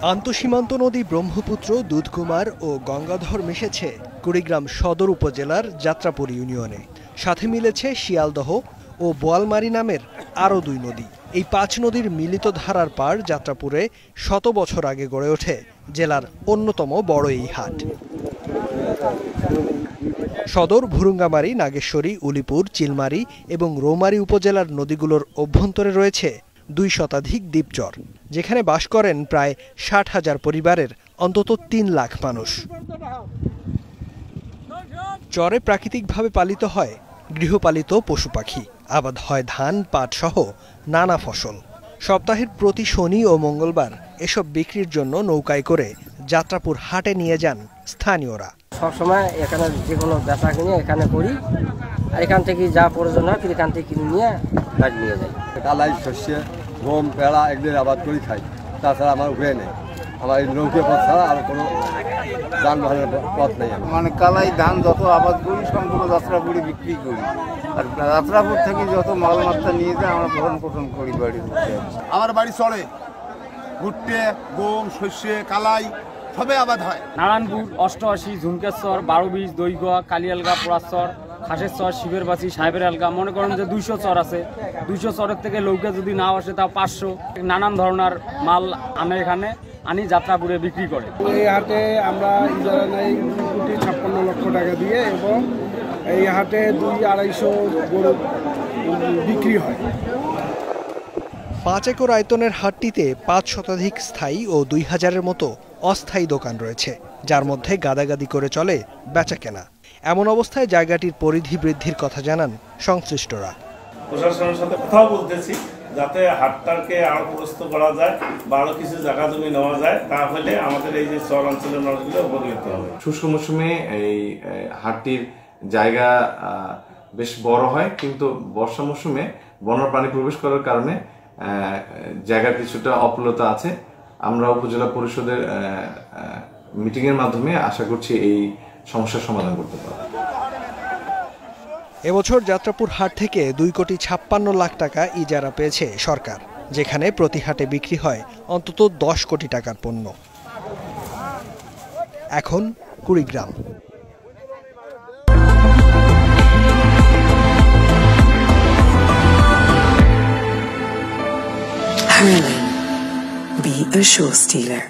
আন্তঃসীমান্ত নদী ব্রহ্মপুত্র, দুধকুমার ও গঙ্গাধর মিশেছে কুড়িগ্রাম সদর উপজেলার যাত্রাপুর ইউনিয়নে। সাথে মিলেছে শিয়ালদহ ও বোয়ালমারী নামের আরও দুই নদী। এই ৫ নদীর মিলিত ধারার পাড় যাত্রাপুরে শত বছর আগে গড়ে ওঠে জেলার অন্যতম বড় এই হাট। সদর, ভুরুঙ্গামারী, নাগেশ্বরী, উলিপুর, চিলমারী এবং রৌমারী উপজেলার নদীগুলোর অভ্যন্তরে রয়েছে ২ শতাধিক দ্বীপচর, যেখানে বাস করেন প্রায় ৬০,০০০ পরিবারের অন্তত ৩ লাখ মানুষ। চরে প্রাকৃতিকভাবে পালিত হয় গৃহপালিত পশু পাখি, আবাদ হয় ধান, পাট সহ নানা ফসল। সপ্তাহের প্রতি শনি ও মঙ্গলবার এসব বিক্রির জন্য নৌকায় করে যাত্রাপুর হাটে নিয়ে যান স্থানীয়রা। সবসময় এখানে যে কোনো বেচা কিনে এখানে করি, আর এখান থেকে যা প্রয়োজন হয় এখান থেকে কিনে নিয়ে বাড়ি নিয়ে যাই। কালাই, শস্য, গম, পেড়া এগুলো আবাদ করে খাই, তাছাড়া আমার উপায় নেই। আমার এই নৌকা পথ ছাড়া আর কোনো যানবাহনের পথ নেই। মানে কালাই ধান যত আবাদ করি সম্পূর্ণ যাত্রাপুরে বিক্রি করি, আর যাত্রাপুর থেকে যত মালমাত্রা নিয়ে যায় আমরা ভরণ পোষণ করি বাড়ির। আমার বাড়ি চলে ভুট্টে, গম, শস্য, কালাই সবে আবাদ হয়। নারায়ণপুর, অষ্টআশি, ঝুমকেশ্বর, ১২-২০, দইগোয়া, কালিয়ালগা, পোড়াচর, খাসেরচর, শিবের বাসি, সাহেবের আলগা। মনে করেন যে ২০০ চর আছে, ২০০ চরের থেকে নৌকা যদি নাও আসে তাও ৫০০। নানান ধরনের মাল আমি এখানে আনি যাত্রাপুরে বিক্রি করে। এই হাটে আমরা ইজারা নেই ২,৫৬,০০,০০০ টাকা দিয়ে, এবং এই হাটে ২-২৫০ গরু বিক্রি হয়। ৫ একর আয়তনের হাটটিতে ৫ শতাধিক স্থায়ী ও ২,০০০-এর মতো অস্থায়ী দোকান রয়েছে, যার মধ্যে গাদাগাদি করে চলে বেচাকেনা। এমন অবস্থায় জায়গাটির পরিধি বৃদ্ধির কথা জানান সংশ্লিষ্টরা। প্রশাসনের সাথে কথাও বলতেছি যাতে হাটটাকে আরো প্রস্তুত করা যায় বা আরো কিছু জায়গা জমি নেওয়া যায়, তাহলে আমাদের এই যে চর অঞ্চলের মানুষগুলো উপকৃত হবে। শুষ্ক মৌসুমে এই হাটটির জায়গা বেশ বড় হয়, কিন্তু বর্ষা মৌসুমে বন্যার পানি প্রবেশ করার কারণে জায়গার কিছুটা অপূলতা আছে। আমরা উপজেলা পরিষদের মিটিংয়ের মাধ্যমে আশা করছি এই সমস্যার সমাধান করতে পারব। এবছর যাত্রাপুর হাট থেকে ২,৫৬,০০,০০০ টাকা ইজারা পেয়েছে সরকার, যেখানে প্রতি হাটে বিক্রি হয় অন্তত ১০ কোটি টাকার পণ্য। এখন Kurigram. Hurling. Be a show stealer.